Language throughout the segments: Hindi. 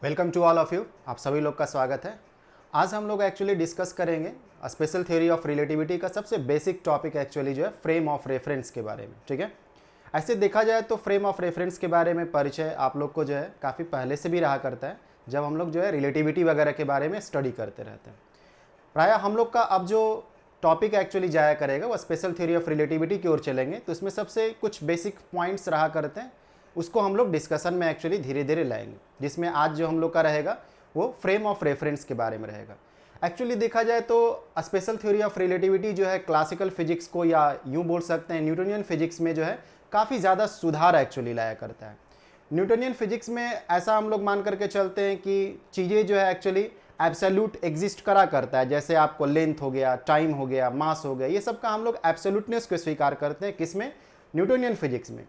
Welcome to all of you. आप सभी लोग का स्वागत है। आज हम लोग एक्चुअली डिस्कस करेंगे स्पेशल थ्योरी ऑफ रिलेटिविटी का सबसे बेसिक टॉपिक एक्चुअली जो है फ्रेम ऑफ रेफरेंस के बारे में। ठीक है, ऐसे देखा जाए तो फ्रेम ऑफ रेफरेंस के बारे में परिचय आप लोग को जो है काफ़ी पहले से भी रहा करता है, जब हम लोग जो है रिलेटिविटी वगैरह के बारे में स्टडी करते रहते हैं। प्रायः हम लोग का अब जो टॉपिक एक्चुअली जाया करेगा वो स्पेशल थ्योरी ऑफ रिलेटिविटी की ओर चलेंगे, तो इसमें सबसे कुछ बेसिक पॉइंट्स रहा करते हैं, उसको हम लोग डिस्कशन में एक्चुअली धीरे धीरे लाएंगे, जिसमें आज जो हम लोग का रहेगा वो फ्रेम ऑफ रेफरेंस के बारे में रहेगा। एक्चुअली देखा जाए तो स्पेशल थ्योरी ऑफ रिलेटिविटी जो है क्लासिकल फिजिक्स को, या यूँ बोल सकते हैं न्यूटोनियन फिजिक्स में जो है काफ़ी ज़्यादा सुधार एक्चुअली लाया करता है। न्यूटोनियन फिजिक्स में ऐसा हम लोग मान करके चलते हैं कि चीज़ें जो है एक्चुअली एब्सोल्यूट एग्जिस्ट करा करता है, जैसे आपको लेंथ हो गया, टाइम हो गया, मास हो गया, ये सब का हम लोग एब्सोल्यूटनेस को स्वीकार करते हैं। किसमें? न्यूटोनियन फिजिक्स में।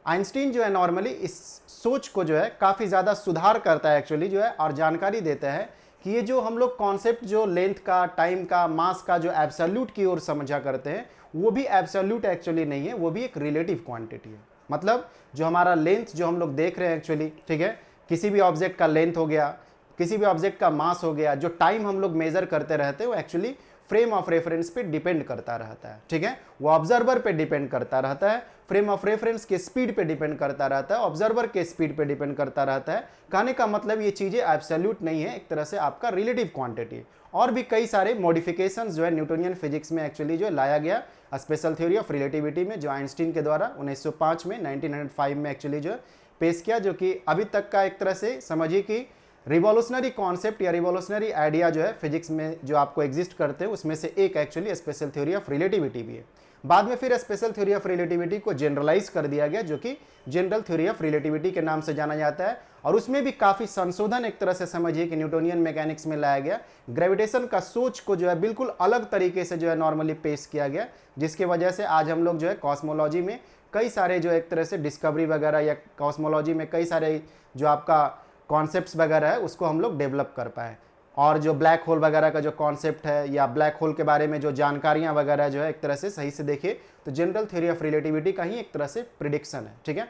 आइंस्टीन जो है नॉर्मली इस सोच को जो है काफ़ी ज़्यादा सुधार करता है एक्चुअली जो है, और जानकारी देता है कि ये जो हम लोग कॉन्सेप्ट जो लेंथ का, टाइम का, मास का जो एब्सोल्यूट की ओर समझा करते हैं, वो भी एब्सोल्यूट एक्चुअली नहीं है, वो भी एक रिलेटिव क्वांटिटी है। मतलब जो हमारा लेंथ जो हम लोग देख रहे हैं एक्चुअली, ठीक है, किसी भी ऑब्जेक्ट का लेंथ हो गया, किसी भी ऑब्जेक्ट का मास हो गया, जो टाइम हम लोग मेजर करते रहते हैं वो एक्चुअली फ्रेम ऑफ रेफरेंस पे डिपेंड करता रहता है। ठीक है, वो ऑब्जर्वर पे डिपेंड करता रहता है, फ्रेम ऑफ रेफरेंस के स्पीड पे डिपेंड करता रहता है, ऑब्जर्वर के स्पीड पे डिपेंड करता रहता है। कहने का मतलब ये चीज़ें एब्सोल्यूट नहीं है, एक तरह से आपका रिलेटिव क्वांटिटी। और भी कई सारे मॉडिफिकेशंस जो है न्यूटोनियन फिजिक्स में एक्चुअली जो लाया गया स्पेशल थ्योरी ऑफ रिलेटिविटी में, जो आइंस्टीन के द्वारा 1905 में 1905 में एक्चुअली जो पेश किया, जो कि अभी तक का एक तरह से समझिए कि रिवॉल्यूशनरी कॉन्सेप्ट या रिवॉल्यूशनरी आइडिया जो है फिजिक्स में जो आपको एग्जिस्ट करते हैं उसमें से एक actually special theory of relativity भी है। बाद में फिर स्पेशल थ्योरी ऑफ रिलेटिविटी को जनरलाइज कर दिया गया, जो कि जनरल थ्योरी ऑफ रिलेटिविटी के नाम से जाना जाता है, और उसमें भी काफ़ी संशोधन एक तरह से समझिए कि न्यूटोनियन मैकेनिक्स में लाया गया। ग्रेविटेशन का सोच को जो है बिल्कुल अलग तरीके से जो है नॉर्मली पेश किया गया, जिसकी वजह से आज हम लोग जो है कॉस्मोलॉजी में कई सारे जो एक तरह से डिस्कवरी वगैरह, या कॉस्मोलॉजी में कई सारे जो आपका कॉन्सेप्ट्स वगैरह है उसको हम लोग डेवलप कर पाए। और जो ब्लैक होल वगैरह का जो कॉन्सेप्ट है, या ब्लैक होल के बारे में जो जानकारियां वगैरह जो है एक तरह से सही से देखिए तो जनरल थ्योरी ऑफ रिलेटिविटी का ही एक तरह से प्रिडिक्शन है। ठीक है,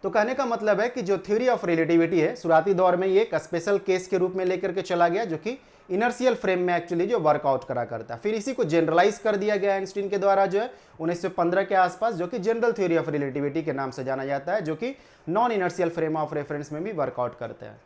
तो कहने का मतलब है कि जो थ्योरी ऑफ रिलेटिविटी है शुरुआती दौर में ये एक स्पेशल केस के रूप में लेकर के चला गया, जो कि इनर्शियल फ्रेम में एक्चुअली जो वर्कआउट करा करता है। फिर इसी को जनरलाइज कर दिया गया आइंस्टीन के द्वारा जो है 1915 के आसपास, जो कि जनरल थ्योरी ऑफ रिलेटिविटी के नाम से जाना जाता है, जो कि non inertial frame of reference में भी वर्कआउट करता है।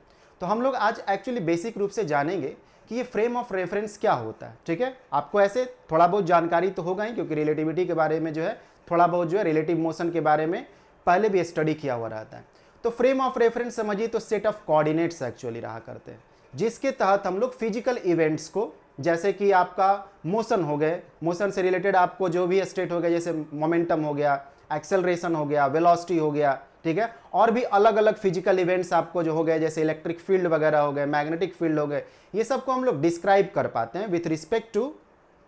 तो हम लोग आज एक्चुअली बेसिक रूप से जानेंगे कि ये फ्रेम ऑफ रेफरेंस क्या होता है। ठीक है, आपको ऐसे थोड़ा बहुत जानकारी तो होगा ही, क्योंकि रिलेटिविटी के बारे में जो है थोड़ा बहुत जो है रिलेटिव मोशन के बारे में पहले भी स्टडी किया हुआ रहता है। तो फ्रेम ऑफ रेफरेंस समझिए तो सेट ऑफ कोऑर्डिनेट्स एक्चुअली रहा करते हैं, जिसके तहत हम लोग फिजिकल इवेंट्स को, जैसे कि आपका मोशन हो गए, मोशन से रिलेटेड आपको जो भी स्टेट हो गया, जैसे मोमेंटम हो गया, एक्सेलरेशन हो गया, वेलोसिटी हो गया, ठीक है, और भी अलग अलग फिजिकल इवेंट्स आपको जो हो गए, जैसे इलेक्ट्रिक फील्ड वगैरह हो गए, मैग्नेटिक फील्ड हो गए, ये सबको हम लोग डिस्क्राइब कर पाते हैं with respect to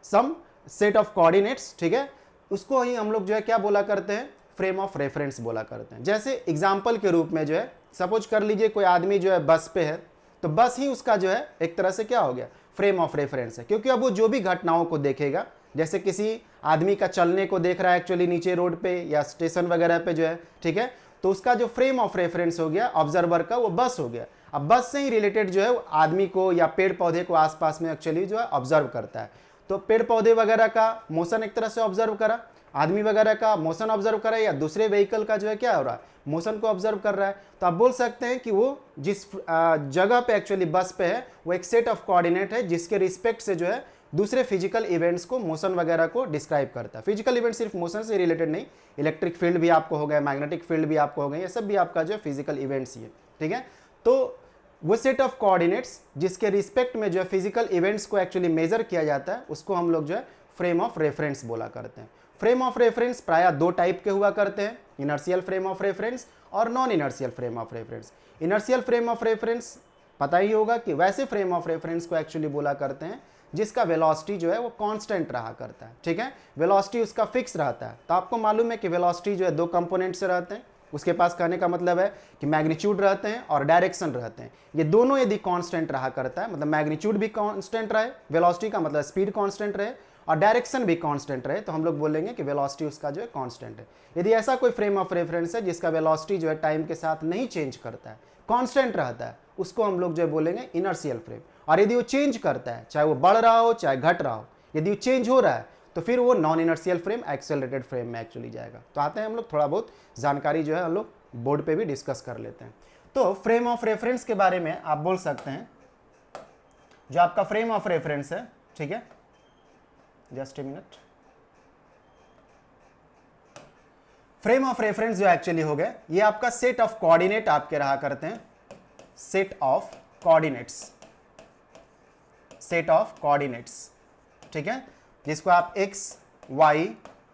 some set of coordinates. ठीक है, उसको ही हम लोग जो है क्या बोला करते हैं, फ्रेम ऑफ रेफरेंस बोला करते हैं। जैसे एग्जाम्पल के रूप में जो है सपोज कर लीजिए कोई आदमी जो है बस पे है, तो बस ही उसका जो है एक तरह से क्या हो गया, फ्रेम ऑफ रेफरेंस है, क्योंकि अब वो जो भी घटनाओं को देखेगा, जैसे किसी आदमी का चलने को देख रहा है एक्चुअली नीचे रोड पे या स्टेशन वगैरह पे जो है, ठीक है, तो उसका जो फ्रेम ऑफ रेफरेंस हो गया ऑब्जर्वर का, वो बस हो गया। अब बस से ही रिलेटेड जो है आदमी को या पेड़ पौधे को आसपास में एक्चुअली जो है ऑब्जर्व करता है। तो पेड़ पौधे वगैरह का मोशन एक तरह से ऑब्जर्व करा, आदमी वगैरह का मोशन ऑब्जर्व कर रहा है, या दूसरे व्हीकल का जो है क्या हो रहा है, मोशन को ऑब्जर्व कर रहा है। तो आप बोल सकते हैं कि वो जिस जगह पे एक्चुअली बस पे है वो एक सेट ऑफ कोऑर्डिनेट है, जिसके रिस्पेक्ट से जो है दूसरे फिजिकल इवेंट्स को, मोशन वगैरह को डिस्क्राइब करता है। फिजिकल इवेंट सिर्फ मोशन से रिलेटेड नहीं, इलेक्ट्रिक फील्ड भी आपको हो गया, मैग्नेटिक फील्ड भी आपको हो गए, ये सब भी आपका जो है फिजिकल इवेंट्स ही है। ठीक है, तो वो सेट ऑफ कोऑर्डिनेट्स जिसके रिस्पेक्ट में जो है फिजिकल इवेंट्स को एक्चुअली मेजर किया जाता है, उसको हम लोग जो है फ्रेम ऑफ रेफरेंस बोला करते हैं। फ्रेम ऑफ रेफरेंस प्रायः दो टाइप के हुआ करते हैं, इनर्शियल फ्रेम ऑफ रेफरेंस और non inertial frame of reference. Inertial frame of reference पता ही होगा कि वैसे फ्रेम ऑफ रेफरेंस को एक्चुअली बोला करते हैं जिसका वेलोसिटी जो है वो कांस्टेंट रहा करता है। ठीक है, वेलोसिटी उसका फिक्स रहता है। तो आपको मालूम है कि वेलोसिटी जो है दो कंपोनेंट से रहते हैं, उसके पास कहने का मतलब है कि मैग्नीट्यूड रहते हैं और डायरेक्शन रहते हैं। ये दोनों यदि कांस्टेंट रहा करता है, मतलब मैग्नीट्यूड भी कांस्टेंट रहे, वेलोसिटी का मतलब स्पीड कांस्टेंट रहे, और डायरेक्शन भी कांस्टेंट रहे तो हम लोग बोलेंगे कि वेलोसिटी उसका जो है कांस्टेंट है। यदि ऐसा कोई फ्रेम ऑफ रेफरेंस है जिसका वेलोसिटी जो है टाइम के साथ नहीं चेंज करता है, कांस्टेंट रहता है, उसको हम लोग जो है बोलेंगे इनर्शियल फ्रेम। और यदि वो चेंज करता है, चाहे वो बढ़ रहा हो चाहे घट रहा हो, यदि वो चेंज हो रहा है तो फिर वो non inertial frame, accelerated frame में एक्चुअली जाएगा। तो आते हैं हम लोग थोड़ा बहुत जानकारी जो है हम लोग बोर्ड पे भी डिस्कस कर लेते हैं। तो फ्रेम ऑफ रेफरेंस के बारे में आप बोल सकते हैं, जो आपका फ्रेम ऑफ रेफरेंस है, ठीक है, just a minute. Frame of reference जो एक्चुअली हो गया, ये आपका सेट ऑफ कोऑर्डिनेट आपके रहा करते हैं, set of coordinates, set of coordinates, ठीक है, जिसको आप x, y,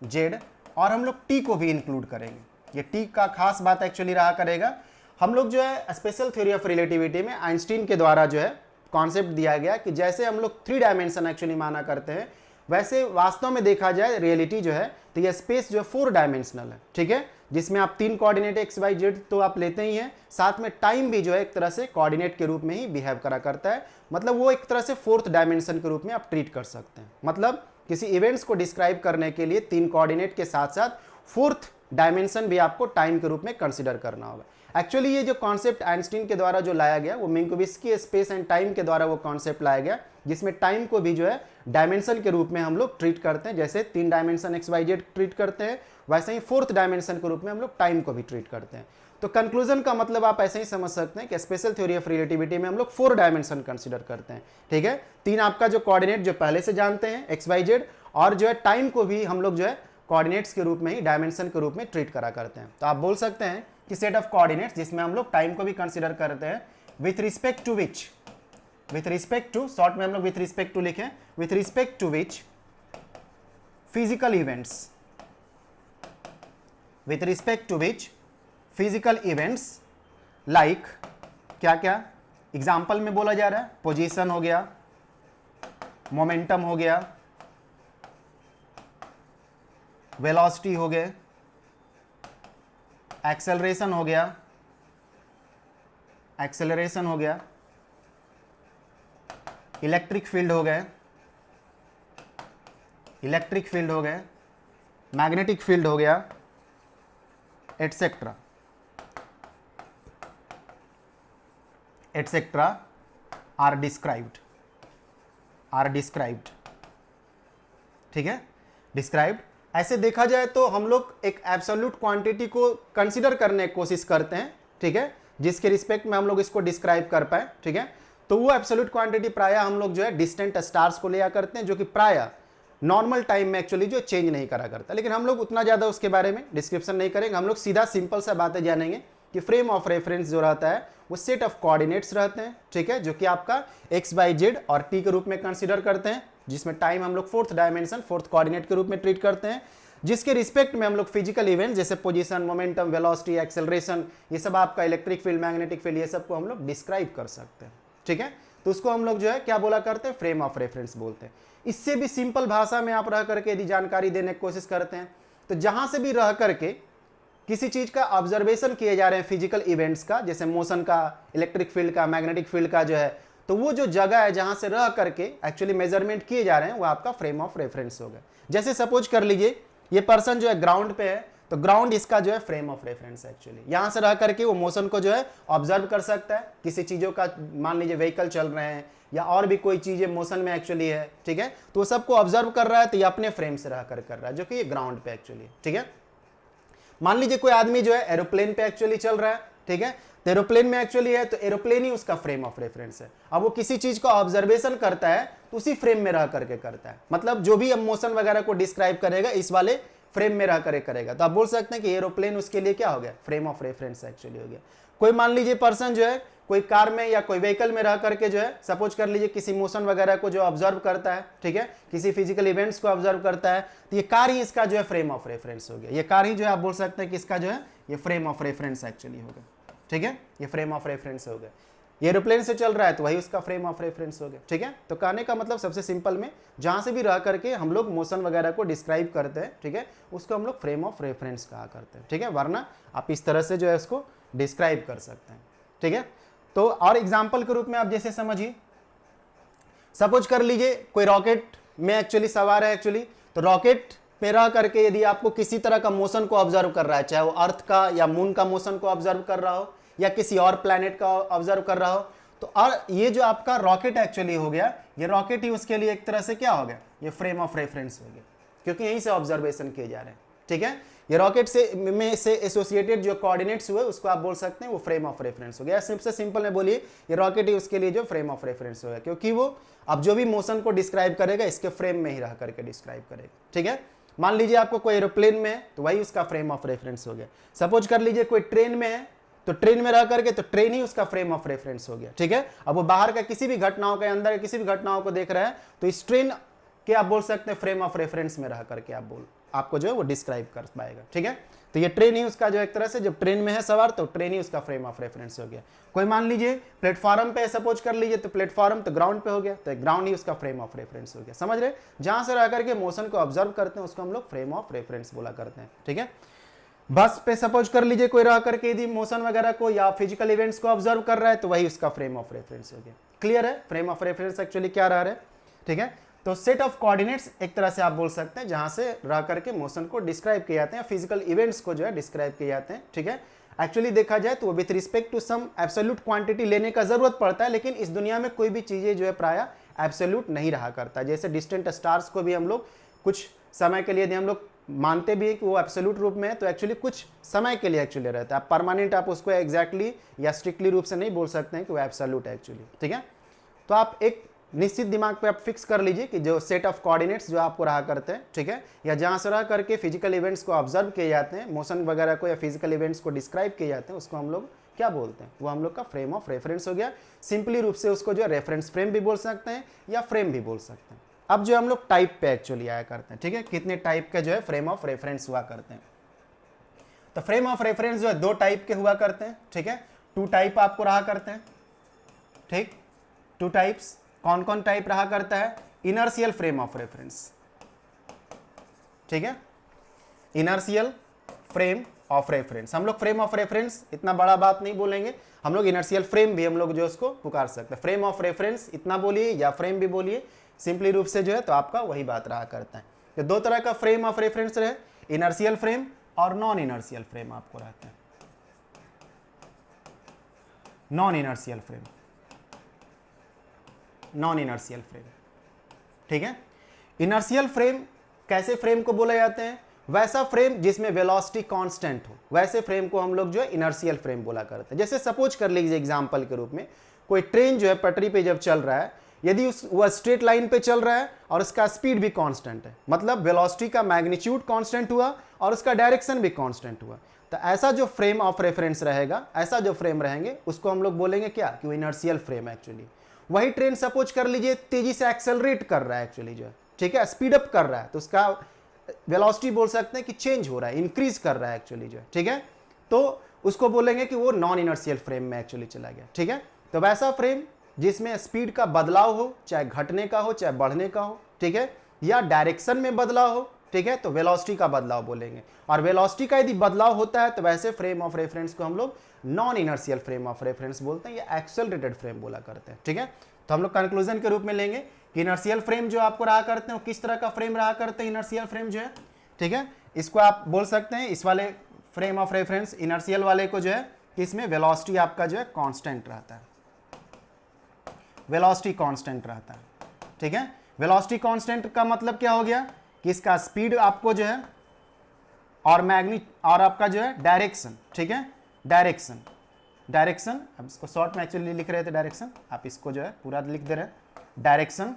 z और हम लोग t को भी इंक्लूड करेंगे। ये t का खास बात एक्चुअली रहा करेगा, हम लोग जो है स्पेशल थ्योरी ऑफ रिलेटिविटी में आइंस्टीन के द्वारा जो है कॉन्सेप्ट दिया गया कि जैसे हम लोग 3 डायमेंशन एक्चुअली माना करते हैं, वैसे वास्तव में देखा जाए रियलिटी जो है तो ये स्पेस जो 4 डायमेंशनल है, ठीक है, जिसमें आप 3 कोऑर्डिनेट x, y, z तो आप लेते ही हैं, साथ में टाइम भी जो है एक तरह से कोऑर्डिनेट के रूप में ही बिहेव करा करता है। मतलब वो एक तरह से 4th डायमेंशन के रूप में आप ट्रीट कर सकते हैं। मतलब किसी इवेंट्स को डिस्क्राइब करने के लिए 3 कोऑर्डिनेट के साथ साथ 4th डायमेंशन भी आपको टाइम के रूप में कंसिडर करना होगा। एक्चुअली ये जो कॉन्सेप्ट आइंस्टीन के द्वारा जो लाया गया, वो मिन्कोविस्की स्पेस एंड टाइम के द्वारा वो कॉन्सेप्ट लाया गया, जिसमें टाइम को भी जो है डायमेंशन के रूप में हम लोग ट्रीट करते हैं। जैसे 3 dimension x, y, z treat करते हैं, वैसे ही 4th डायमेंशन के रूप में हम लोग टाइम को भी ट्रीट करते हैं। तो कंक्लूजन का मतलब आप ऐसे ही समझ सकते हैं कि स्पेशल थ्योरी ऑफ रिलेटिविटी में हम लोग 4 डायमेंशन कंसिडर करते हैं, ठीक है। 3 आपका जो कोऑर्डिनेट जो पहले से जानते हैं x, y, z, और जो है टाइम को भी हम लोग जो है कोऑर्डिनेट्स के रूप में ही डायमेंशन के रूप में ट्रीट करा करते हैं। तो आप बोल सकते हैं कि सेट ऑफ कोऑर्डिनेट्स जिसमें हम लोग टाइम को भी कंसीडर करते हैं, with respect to which, with respect to, short में हम लोग विथ रिस्पेक्ट टू लिखें, with respect to which physical events, with respect to which physical events like, क्या क्या एग्जाम्पल में बोला जा रहा है, पोजीशन हो गया, मोमेंटम हो गया, वेलोसिटी हो गए, एक्सेलरेशन हो गया, एक्सेलरेशन हो गया, इलेक्ट्रिक फील्ड हो गए, इलेक्ट्रिक फील्ड हो गए, मैग्नेटिक फील्ड हो गया, etcetera etcetera are described, are described, ठीक है, डिस्क्राइब्ड। ऐसे देखा जाए तो हम लोग एक एब्सोल्यूट क्वांटिटी को कंसीडर करने की कोशिश करते हैं, ठीक है, जिसके रिस्पेक्ट में हम लोग इसको डिस्क्राइब कर पाए, ठीक है। तो वो एब्सोल्यूट क्वांटिटी प्राय हम लोग जो है डिस्टेंट स्टार्स को लिया करते हैं, जो कि प्राय नॉर्मल टाइम में एक्चुअली जो चेंज नहीं करा करता। लेकिन हम लोग उतना ज़्यादा उसके बारे में डिस्क्रिप्शन नहीं करेंगे, हम लोग सीधा सिंपल सा बातें जानेंगे कि फ्रेम ऑफ रेफरेंस जो रहता है वो सेट ऑफ कोऑर्डिनेट्स रहते हैं, ठीक है, जो कि आपका x, y, z और t के रूप में कंसीडर करते हैं, जिसमें टाइम हम लोग 4th डायमेंशन 4th कोऑर्डिनेट के रूप में ट्रीट करते हैं, जिसके रिस्पेक्ट में हम लोग फिजिकल इवेंट जैसे पोजीशन, मोमेंटम, वेलोसिटी, एक्सेलरेशन, ये सब आपका इलेक्ट्रिक फील्ड, मैग्नेटिक फील्ड, ये सब को हम लोग डिस्क्राइब कर सकते हैं, ठीक है। तो उसको हम लोग जो है क्या बोला करते हैं, फ्रेम ऑफ रेफरेंस बोलते हैं। इससे भी सिंपल भाषा में आप रह करके यदि जानकारी देने की कोशिश करते हैं, तो जहां से भी रह करके किसी चीज का ऑब्जर्वेशन किए जा रहे हैं फिजिकल इवेंट्स का, जैसे मोशन का, इलेक्ट्रिक फील्ड का, मैग्नेटिक फील्ड का जो है, तो वो जो जगह है जहां से रह करके एक्चुअली मेजरमेंट किए जा रहे हैं, वो आपका फ्रेम ऑफ रेफरेंस होगा। जैसे सपोज कर लीजिए ये पर्सन जो है ग्राउंड पे है, तो ग्राउंड इसका जो है फ्रेम ऑफ रेफरेंस एक्चुअली, यहां से रह करके वो मोशन को जो है ऑब्जर्व कर सकता है, किसी चीजों का, मान लीजिए व्हीकल चल रहे हैं या और भी कोई चीजें मोशन में एक्चुअली है, ठीक है, तो वो सबको ऑब्जर्व कर रहा है, तो ये अपने फ्रेम से रह कर रहा है, जो कि ये ग्राउंड पे एक्चुअली, ठीक है। मान लीजिए कोई आदमी जो है एरोप्लेन पे एक्चुअली चल रहा है, ठीक है, तो एरोप्लेन में एक्चुअली है, तो एरोप्लेन ही उसका फ्रेम ऑफ रेफरेंस है। अब वो किसी चीज का ऑब्जर्वेशन करता है तो उसी फ्रेम में रह करके करता है, मतलब जो भी मोशन वगैरह को डिस्क्राइब करेगा इस वाले फ्रेम में रह करके करेगा। तो आप बोल सकते हैं कि एरोप्लेन उसके लिए क्या हो गया, फ्रेम ऑफ रेफरेंस एक्चुअली हो गया। कोई मान लीजिए पर्सन जो है कोई कार में या कोई व्हीकल में रह करके जो है, सपोज कर लीजिए किसी मोशन वगैरह को जो ऑब्जर्व करता है, ठीक है, किसी फिजिकल इवेंट्स को ऑब्जर्व करता है, तो ये कार ही इसका जो है फ्रेम ऑफ रेफरेंस हो गया। ये कार ही जो है आप बोल सकते हैं कि इसका जो है ये फ्रेम ऑफ रेफरेंस एक्चुअली होगा, ठीक है, ये फ्रेम ऑफ रेफरेंस हो गया। ये एरोप्लेन से चल रहा है तो वही उसका फ्रेम ऑफ रेफरेंस हो गया, ठीक है। तो कहने का मतलब सबसे सिंपल में, जहां से भी रह करके हम लोग मोशन वगैरह को डिस्क्राइब करते हैं, ठीक है, उसको हम लोग फ्रेम ऑफ रेफरेंस कहा करते हैं, ठीक है, वरना आप इस तरह से जो है उसको डिस्क्राइब कर सकते हैं, ठीक है। तो और एग्जाम्पल के रूप में आप जैसे समझिए, सपोज कर लीजिए कोई रॉकेट में एक्चुअली सवार है एक्चुअली, तो रॉकेट में रह करके यदि आपको किसी तरह का मोशन को ऑब्जर्व कर रहा है, चाहे वो अर्थ का या मून का मोशन को ऑब्जर्व कर रहा हो या किसी और प्लैनेट का ऑब्जर्व कर रहा हो, तो और ये जो आपका रॉकेट एक्चुअली हो गया, ये रॉकेट ही उसके लिए एक तरह से क्या हो गया, ये फ्रेम ऑफ रेफरेंस हो गया, क्योंकि यहीं से ऑब्जर्वेशन किए जा रहे हैं। ठीक है, ये रॉकेट से में से एसोसिएटेड जो कोऑर्डिनेट्स हुए उसको आप बोल सकते हैं वो फ्रेम ऑफ रेफरेंस हो गया। सबसे सिंपल में बोलिए ये रॉकेट ही उसके लिए जो फ्रेम ऑफ रेफरेंस हो गया, क्योंकि वो अब जो भी मोशन को डिस्क्राइब करेगा इसके फ्रेम में ही रह करके डिस्क्राइब करेगा। ठीक है, मान लीजिए आपको कोई एरोप्लेन में है तो वही उसका फ्रेम ऑफ रेफरेंस हो गया। सपोज कर लीजिए कोई ट्रेन में है तो ट्रेन में रह करके तो ट्रेन ही उसका फ्रेम ऑफ रेफरेंस हो गया। ठीक है, अब वो बाहर का किसी भी घटनाओं के अंदर किसी भी घटनाओं को देख रहा है तो इस ट्रेन के आप बोल सकते हैं फ्रेम ऑफ रेफरेंस में रह करके आपको जो है वो डिस्क्राइब कर पाएगा। ठीक है, तो ये ट्रेन ही उसका जो एक तरह से जब ट्रेन में है सवार तो ट्रेन ही उसका फ्रेम ऑफ रेफरेंस हो गया। कोई मान लीजिए प्लेटफॉर्म पे सपोज कर लीजिए तो प्लेटफॉर्म तो ग्राउंड पे हो गया, तो ग्राउंड ही उसका फ्रेम ऑफ रेफरेंस हो गया। समझ रहे, जहां से रह करके मोशन को ऑब्जर्व करते हैं उसको हम लोग फ्रेम ऑफ रेफरेंस बोला करते हैं। ठीक है, बस पे सपोज कर लीजिए कोई रह करके यदि मोशन वगैरह को या फिजिकल इवेंट्स को ऑब्जर्व कर रहा है तो वही उसका फ्रेम ऑफ रेफरेंस हो गया। क्लियर है, फ्रेम ऑफ रेफरेंस एक्चुअली क्या रहा है। ठीक है, तो सेट ऑफ कोऑर्डिनेट्स एक तरह से आप बोल सकते हैं जहां से रह करके मोशन को डिस्क्राइब किए जाते हैं, फिजिकल इवेंट्स को जो है डिस्क्राइब किए जाते हैं। ठीक है, एक्चुअली देखा जाए तो with respect to some absolute quantity लेने का जरूरत पड़ता है, लेकिन इस दुनिया में कोई भी चीजें जो है प्राय एब्सोल्यूट नहीं रहा करता। जैसे डिस्टेंट स्टार्स को भी हम लोग कुछ समय के लिए यदि हम लोग मानते भी है कि वो एब्सोल्यूट रूप में है तो एक्चुअली कुछ समय के लिए एक्चुअली रहता है। परमानेंट आप उसको एग्जैक्टली या स्ट्रिक्टली रूप से नहीं बोल सकते हैं कि वो एब्सोल्यूट है एक्चुअली। ठीक है, तो आप एक निश्चित दिमाग पे आप फिक्स कर लीजिए कि जो सेट ऑफ कोऑर्डिनेट्स जो आपको रहा करते हैं, ठीक है, या जहां से रह करके फिजिकल इवेंट्स को ऑब्जर्व किए जाते हैं, मोशन वगैरह को या फिजिकल इवेंट्स को डिस्क्राइब किए जाते हैं, उसको हम लोग क्या बोलते हैं, वो हम लोग का फ्रेम ऑफ रेफरेंस हो गया। सिंपली रूप से उसको जो है रेफरेंस फ्रेम भी बोल सकते हैं या फ्रेम भी बोल सकते हैं। अब जो हम लोग टाइप पे एक्चुअली आया करते हैं, ठीक है, कितने टाइप के जो है फ्रेम ऑफ रेफरेंस हुआ करते हैं। तो फ्रेम ऑफ रेफरेंस जो है दो टाइप के हुआ करते हैं। ठीक है, टू टाइप आपको रहा करते हैं। ठीक, टू टाइप्स कौन कौन टाइप रहा करता है, इनर्शियल फ्रेम ऑफ रेफरेंस। ठीक है, इनर्शियल फ्रेम ऑफ रेफरेंस, हम लोग फ्रेम ऑफ रेफरेंस इतना बड़ा बात नहीं बोलेंगे, हम लोग इनर्शियल फ्रेम भी हम लोग जो उसको पुकार सकते हैं। फ्रेम ऑफ रेफरेंस इतना बोलिए या फ्रेम भी बोलिए, सिंपली रूप से जो है तो आपका वही बात रहा करता है। तो दो तरह का फ्रेम ऑफ रेफरेंस रहे, इनर्शियल फ्रेम और नॉन इनर्शियल फ्रेम आपको रहता है। Non inertial frame, non inertial frame. ठीक है, इनर्शियल फ्रेम कैसे फ्रेम को बोले जाते हैं, वैसा फ्रेम जिसमें वेलोसिटी कांस्टेंट हो, वैसे फ्रेम को हम लोग जो है इनर्शियल फ्रेम बोला करते हैं। जैसे सपोज कर लीजिए एग्जांपल के रूप में कोई ट्रेन जो है पटरी पे जब चल रहा है, यदि वह स्ट्रेट लाइन पे चल रहा है और उसका स्पीड भी कांस्टेंट है, मतलब वेलोसिटी का मैग्नीट्यूड कांस्टेंट हुआ और उसका डायरेक्शन भी कांस्टेंट हुआ, तो ऐसा जो फ्रेम ऑफ रेफरेंस रहेगा, ऐसा जो फ्रेम रहेंगे उसको हम लोग बोलेंगे क्या कि वो इनर्शियल फ्रेम एक्चुअली। वही ट्रेन सपोज कर लीजिए तेजी से एक्सेलरेट कर रहा है एक्चुअली जो है, ठीक है, स्पीड अप कर रहा है, तो उसका वेलोसिटी बोल सकते हैं कि चेंज हो रहा है, इंक्रीज कर रहा है एक्चुअली जो है। ठीक है, तो उसको बोलेंगे कि वो नॉन इनर्शियल फ्रेम में एक्चुअली चला गया। ठीक है, तो वैसा फ्रेम जिसमें स्पीड का बदलाव हो, चाहे घटने का हो चाहे बढ़ने का हो, ठीक है, या डायरेक्शन में बदलाव हो, ठीक है, तो वेलोसिटी का बदलाव बोलेंगे। और वेलोसिटी का यदि बदलाव होता है तो वैसे फ्रेम ऑफ रेफरेंस को हम लोग non inertial frame of reference बोलते हैं या एक्सेलरेटेड फ्रेम बोला करते हैं। ठीक है, तो हम लोग कंक्लूजन के रूप में लेंगे कि इनर्शियल फ्रेम जो आपको रहा करते हैं वो किस तरह का फ्रेम रहा करते हैं, इनर्शियल फ्रेम जो है। ठीक है, इसको आप बोल सकते हैं, इस वाले फ्रेम ऑफ रेफरेंस इनर्शियल वाले को जो है कि इसमें वेलोसिटी आपका जो है कांस्टेंट रहता है, वेलोसिटी कांस्टेंट रहता है। ठीक है, वेलोसिटी कांस्टेंट का मतलब क्या हो गया कि इसका स्पीड आपको जो है और आपका जो है डायरेक्शन, ठीक है, डायरेक्शन अब इसको शॉर्ट में एक्चुअली लिख रहे थे डायरेक्शन, आप इसको जो है पूरा लिख दे रहे हैं डायरेक्शन।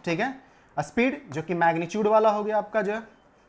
ठीक है, स्पीड जो कि मैग्नीट्यूड वाला हो गया आपका जो है,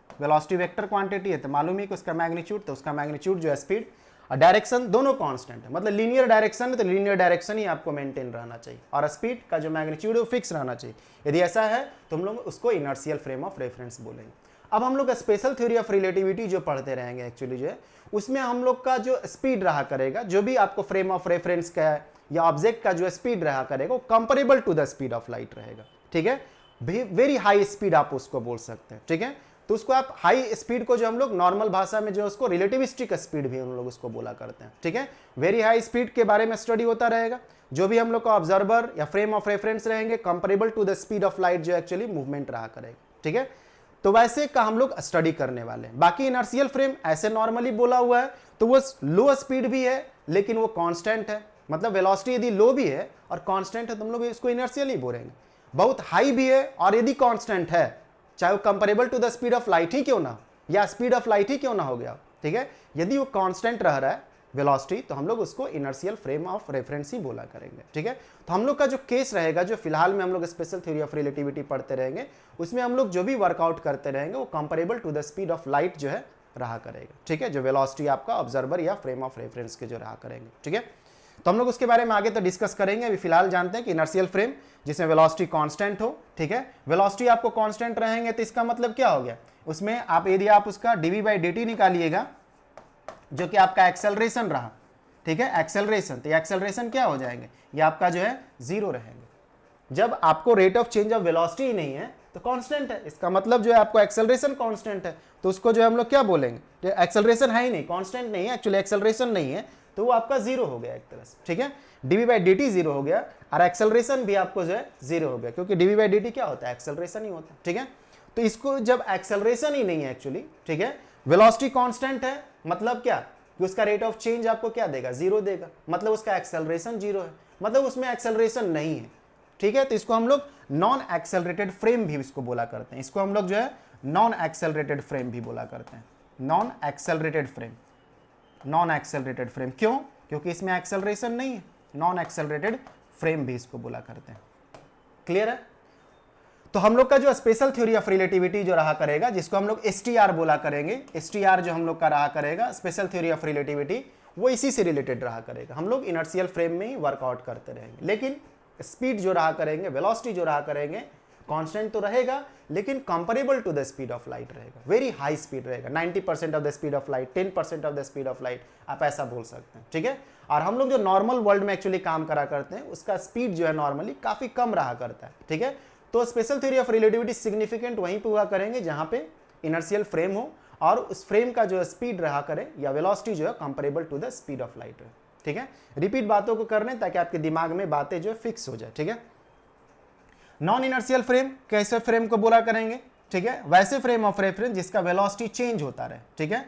वेलोसिटी वेक्टर क्वांटिटी है तो मालूम है कि उसका मैग्नीट्यूड, तो उसका मैग्नीट्यूड जो है स्पीड और डायरेक्शन दोनों कांस्टेंट है, मतलब लीनियर डायरेक्शन है तो लीनियर डायरेक्शन ही आपको मेंटेन रहना चाहिए और स्पीड का जो मैग्नीट्यूड है वो फिक्स रहना चाहिए। यदि ऐसा है तो हम लोग उसको इनर्शियल फ्रेम ऑफ रेफरेंस बोलेंगे। अब हम लोग स्पेशल थ्योरी ऑफ रिलेटिविटी जो पढ़ते रहेंगे एक्चुअली जो है, उसमें हम लोग का जो स्पीड रहा करेगा, जो भी आपको फ्रेम ऑफ रेफरेंस का या ऑब्जेक्ट का जो स्पीड रहा करेगा वो comparable to the speed of light रहेगा। ठीक है, वेरी हाई स्पीड आप उसको बोल सकते हैं। ठीक है, तो उसको आप हाई स्पीड को जो हम लोग नॉर्मल भाषा में जो उसको रिलेटिविस्टिक स्पीड भी हम लोग उसको बोला करते हैं, ठीक है। वेरी हाई स्पीड के बारे में स्टडी होता रहेगा, जो भी हम लोग का ऑब्जर्वर या फ्रेम ऑफ रेफरेंस रहेंगे comparable to the speed of light जो एक्चुअली मूवमेंट रहा करेगा, ठीक है। तो वैसे का हम लोग स्टडी करने वाले हैं। बाकी इनर्शियल फ्रेम ऐसे नॉर्मली बोला हुआ है तो वो लो स्पीड भी है लेकिन वो कांस्टेंट है, मतलब वेलोसिटी यदि लो भी है और कांस्टेंट है तो हम लोग इसको इनर्शियल ही बोलेंगे। बहुत हाई भी है और यदि कांस्टेंट है, चाहे वो comparable to the speed of light ही क्यों ना या स्पीड ऑफ लाइट ही क्यों ना हो गया, ठीक है, यदि वो कांस्टेंट रह रहा है वेलोसिटी तो हम लोग उसको इनर्शियल फ्रेम ऑफ रेफरेंस ही बोला करेंगे, ठीक है। तो हम लोग का जो केस रहेगा, जो फिलहाल में हम लोग स्पेशल थ्योरी ऑफ रिलेटिविटी पढ़ते रहेंगे, उसमें हम लोग जो भी वर्कआउट करते रहेंगे वो comparable to the speed of light जो है रहा करेगा, ठीक है, जो वेलोसिटी आपका ऑब्जर्वर या फ्रेम ऑफ रेफरेंस के जो रहा करेंगे, ठीक है। तो हम लोग उसके बारे में आगे तो डिस्कस करेंगे। अभी फिलहाल जानते हैं कि इनर्शियल फ्रेम जिसमें वेलोसिटी कांस्टेंट हो, ठीक है, वेलोसिटी आपको कांस्टेंट रहेंगे तो इसका मतलब क्या हो गया, उसमें आप यदि आप उसका dv/dt निकालिएगा जो कि आपका एक्सेलरेशन रहा, ठीक है, एक्सेलरेशन, तो एक्सेलरेशन क्या हो जाएंगे, ये आपका जो है जीरो रहेंगे। जब आपको rate of change of velocity ही नहीं है तो कांस्टेंट है, इसका मतलब जो है आपको एक्सेलरेशन कांस्टेंट है, तो उसको जो हम लोग क्या बोलेंगे, एक्सेलरेशन है ही नहीं, कांस्टेंट नहीं है, एक्चुअली एक्सेलरेशन नहीं है, तो वो आपका जीरो हो गया एक तरह से, ठीक है, dv/dt जीरो हो गया और एक्सेलरेशन भी आपको जो है जीरो हो गया, क्योंकि dv/dt क्या होता है, एक्सेलरेशन ही होता है, ठीक है। तो इसको जब एक्सेलरेशन ही नहीं है एक्चुअली, ठीक है, वेलोसिटी कांस्टेंट है, मतलब क्या कि उसका रेट ऑफ चेंज आपको क्या देगा, जीरो देगा, मतलब उसका एक्सेलरेशन जीरो है, मतलब उसमें एक्सेलरेशन नहीं है, ठीक है। तो इसको हम लोग नॉन एक्सेलरेटेड फ्रेम भी इसको बोला करते हैं, इसको हम लोग जो है नॉन एक्सेलरेटेड फ्रेम भी बोला करते हैं, non accelerated frame, non accelerated frame क्यों, क्योंकि इसमें एक्सेलरेशन नहीं है, नॉन एक्सेलरेटेड फ्रेम भी इसको बोला करते हैं, क्लियर है। तो हम लोग का जो स्पेशल थ्योरी ऑफ रिलेटिविटी जो रहा करेगा, जिसको हम लोग STR बोला करेंगे, STR जो हम लोग का रहा करेगा स्पेशल थ्योरी ऑफ रिलेटिविटी, वो इसी से रिलेटेड रहा करेगा। हम लोग इनर्शियल फ्रेम में ही वर्कआउट करते रहेंगे, लेकिन स्पीड जो रहा करेंगे, वेलोसिटी जो रहा करेंगे, कांस्टेंट तो रहेगा लेकिन comparable to the speed of light रहेगा, वेरी हाई स्पीड रहेगा, 90% of the speed of light, 10% of the speed of light, आप ऐसा बोल सकते हैं, ठीक है। और हम लोग जो नॉर्मल वर्ल्ड में एक्चुअली काम करा करते हैं उसका स्पीड जो है नॉर्मली काफी कम रहा करता है, ठीक है। तो special theory of relativity significant वहीं पे हुआ करेंगे जहां पे इनर्शियल फ्रेम हो और उस फ्रेम का जो स्पीड रहा करे या वेलोसिटी जो है comparable to the speed of light है, ठीक है। रिपीट बातों को करने ताकि आपके दिमाग में बातें जो फिक्स हो जाए, ठीक है। नॉन इनर्शियल फ्रेम कैसे फ्रेम को बोला करेंगे, ठीक है, वैसे फ्रेम ऑफ रेफरेंस जिसका वेलोसिटी चेंज होता रहे, ठीक है,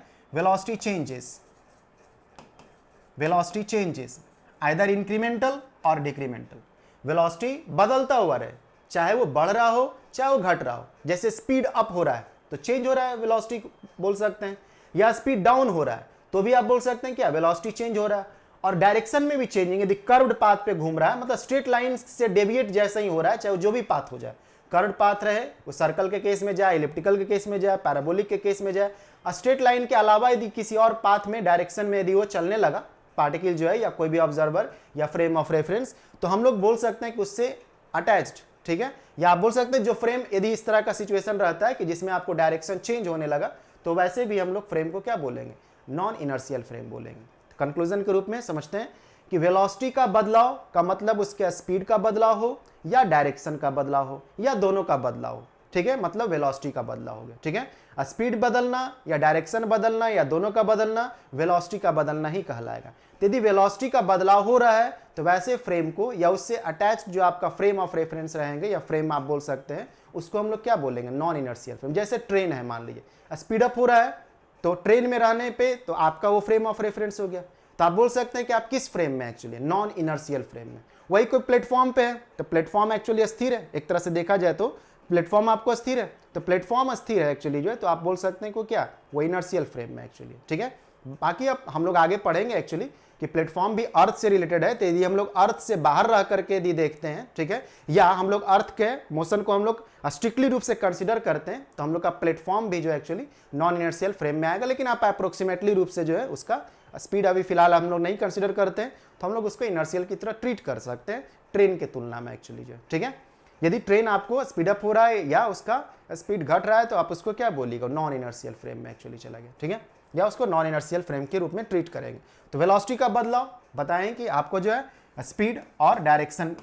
वेलोसिटी चेंजेस आइदर इंक्रीमेंटल और डिक्रीमेंटल, वेलोसिटी बदलता हुआ रहे, चाहे वो बढ़ रहा हो चाहे वो घट रहा हो, जैसे स्पीड अप हो रहा है तो चेंज हो रहा है, वेलोसिटी बोल सकते हैं, या स्पीड डाउन हो रहा है तो भी आप बोल सकते हैं क्या, वेलोसिटी चेंज हो रहा है। और डायरेक्शन में भी चेंजिंग, यदि कर्व्ड पाथ पे घूम रहा है, मतलब स्ट्रेट लाइन से डेविएट जैसा ही हो रहा है, चाहे वो जो भी पाथ हो जाए, कर्व्ड पाथ रहे वो सर्कल के केस में जाए, इलिप्टिकल के केस में जाए, पैराबोलिक के केस में जाए, और स्ट्रेट लाइन के अलावा यदि किसी और पाथ में डायरेक्शन में यदि वो चलने लगा पार्टिकल जो है या कोई भी ऑब्जर्वर या फ्रेम ऑफ रेफरेंस, तो हम लोग बोल सकते हैं कि उससे अटैच्ड, ठीक है, या आप बोल सकते हैं जो फ्रेम यदि इस तरह का सिचुएशन रहता है कि जिसमें आपको डायरेक्शन चेंज होने लगा, तो वैसे भी हम लोग फ्रेम को क्या बोलेंगे, नॉन इनर्शियल फ्रेम बोलेंगे। कंक्लूजन के रूप में समझते हैं कि वेलोसिटी का बदलाव का मतलब उसके स्पीड का बदलाव हो या डायरेक्शन का बदलाव हो या दोनों का बदलाव हो, ठीक है, मतलब वेलोसिटी का बदलाव हो गया, ठीक है। स्पीड बदलना या डायरेक्शन बदलना या दोनों का बदलना वेलोसिटी का बदलना ही कहलाएगा। यदि वेलोसिटी का बदलाव हो रहा है तो वैसे फ्रेम को या उससे अटैच जो आपका फ्रेम ऑफ रेफरेंस रहेंगे या फ्रेम आप बोल सकते हैं, उसको हम लोग क्या बोलेंगे, नॉन इनर्शियल फ्रेम। जैसे ट्रेन है, मान लीजिए स्पीड अप हो रहा है तो ट्रेन में रहने पे तो आपका वो फ्रेम ऑफ रेफरेंस हो गया, तो आप बोल सकते हैं कि आप किस फ्रेम में एक्चुअली, नॉन इनर्शियल फ्रेम में। वही कोई प्लेटफॉर्म पे है तो प्लेटफॉर्म एक्चुअली अस्थिर है, एक तरह से देखा जाए तो प्लेटफॉर्म आपको अस्थिर है, तो प्लेटफॉर्म अस्थिर है एक्चुअली जो है, तो आप बोल सकते हैं को क्या, वो इनर्शियल फ्रेम में एक्चुअली, ठीक है। बाकी अब हम लोग आगे पढ़ेंगे एक्चुअली कि प्लेटफॉर्म भी अर्थ से रिलेटेड है, तो यदि हम लोग अर्थ से बाहर रह करके यदि देखते हैं, ठीक है, या हम लोग अर्थ के मोशन को हम लोग स्ट्रिक्टली रूप से कंसिडर करते हैं, तो हम लोग का प्लेटफॉर्म भी जो एक्चुअली नॉन इनर्शियल फ्रेम में आएगा, लेकिन आप अप्रोक्सीमेटली रूप से जो है उसका स्पीड अभी फिलहाल हम लोग नहीं कंसिडर करते हैं, तो हम लोग उसको इनर्शियल की तरह ट्रीट कर सकते हैं ट्रेन के तुलना में एक्चुअली जो है, ठीक है। यदि ट्रेन आपको स्पीड अप हो रहा है या उसका स्पीड घट रहा है तो आप उसको क्या बोलिएगा, नॉन इनर्शियल फ्रेम में एक्चुअली चला गया, ठीक है, या उसको नॉन इनर्शियल फ्रेम के रूप में ट्रीट करेंगे। तो वेलोसिटी का बदलाव बताएं कि आपको जो है स्पीड और डायरेक्शन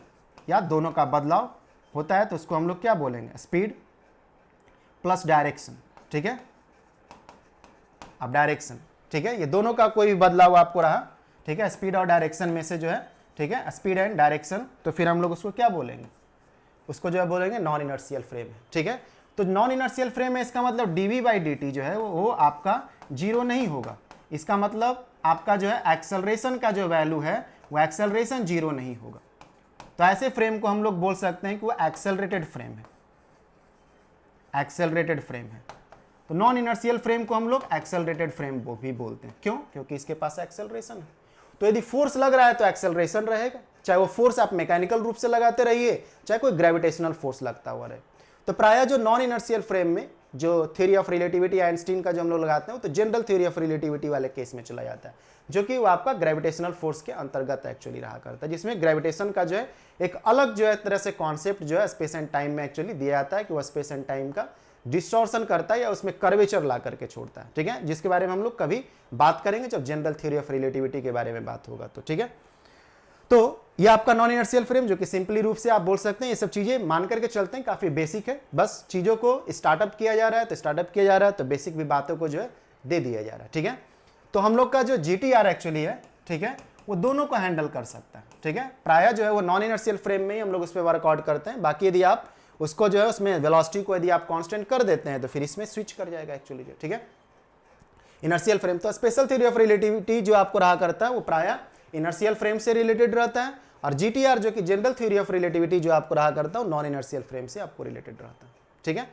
या दोनों का बदलाव होता है, तो उसको हम लोग क्या बोलेंगे, स्पीड प्लस डायरेक्शन, ठीक ठीक है, अब डायरेक्शन, ठीक है, ये दोनों का कोई भी बदलाव आपको रहा, ठीक है, स्पीड और डायरेक्शन में से जो है, ठीक है, स्पीड एंड डायरेक्शन, तो फिर हम लोग उसको क्या बोलेंगे, उसको जो है बोलेंगे नॉन इनर्शियल फ्रेम है, ठीक है। तो नॉन इनर्शियल फ्रेम है, इसका मतलब dv/dt जो है वो आपका जीरो नहीं होगा, इसका मतलब आपका जो है एक्सेलरेशन का जो वैल्यू है वो एक्सेलरेशन जीरो नहीं होगा। तो ऐसे फ्रेम को हम लोग बोल सकते हैं कि वो एक्सेलरेटेड फ्रेम है, एक्सेलरेटेड फ्रेम है। तो नॉन इनर्शियल फ्रेम को हम लोग एक्सेलरेटेड फ्रेम वो भी बोलते हैं, क्यों, क्योंकि इसके पास एक्सेलरेशन है। तो यदि फोर्स लग रहा है तो एक्सेलरेशन रहेगा, चाहे वो फोर्स आप मैकेनिकल रूप से लगाते रहिए, चाहे कोई ग्रेविटेशनल फोर्स लगता हुआ रहे। तो प्रायः जो नॉन इनर्शियल फ्रेम में जो थ्योरी ऑफ रिलेटिविटी आइंस्टीन का जो हम लोग लगाते हैं तो जनरल थ्योरी ऑफ रिलेटिविटी वाले केस में चला जाता है, जो कि वो आपका ग्रेविटेशनल फोर्स के अंतर्गत एक्चुअली रहा करता है, जिसमें ग्रेविटेशन का जो है एक अलग जो है तरह से कॉन्सेप्ट जो है स्पेस एंड टाइम में एक्चुअली दिया जाता है कि वह स्पेस एंड टाइम का डिस्टॉर्शन करता है या उसमें कर्वेचर ला करके छोड़ता है, ठीक है, जिसके बारे में हम लोग कभी बात करेंगे जब जनरल थ्योरी ऑफ रिलेटिविटी के बारे में बात होगा तो, ठीक है। तो ये आपका नॉन इनर्शियल फ्रेम जो कि सिंपली रूप से आप बोल सकते हैं, ये सब चीजें मान करके चलते हैं, काफी बेसिक है, बस चीजों को स्टार्टअप किया जा रहा है तो स्टार्टअप किया जा रहा है, तो बेसिक भी बातों को जो है दे दिया जा रहा है, ठीक है। तो हम लोग का जो GTR एक्चुअली है, ठीक है, वो दोनों को हैंडल कर सकता है, ठीक है। प्रायः जो है वो नॉन इनर्शियल फ्रेम में ही हम लोग उस पर वर्कआउट करते हैं, बाकी यदि आप उसको जो है उसमें वेलोसिटी को यदि आप कांस्टेंट कर देते हैं तो फिर इसमें स्विच कर जाएगा एक्चुअली, ठीक है, इनर्शियल फ्रेम। तो स्पेशल थ्योरी ऑफ रिलेटिविटी जो आपको रहा करता है वो प्रायः इनर्शियल फ्रेम से रिलेटेड रहता है, और GTR जो कि जनरल थ्योरी ऑफ रिलेटिविटी जो आपको रहा करता है नॉन इनर्शियल फ्रेम से आपको रिलेटेड रहता है, ठीक है।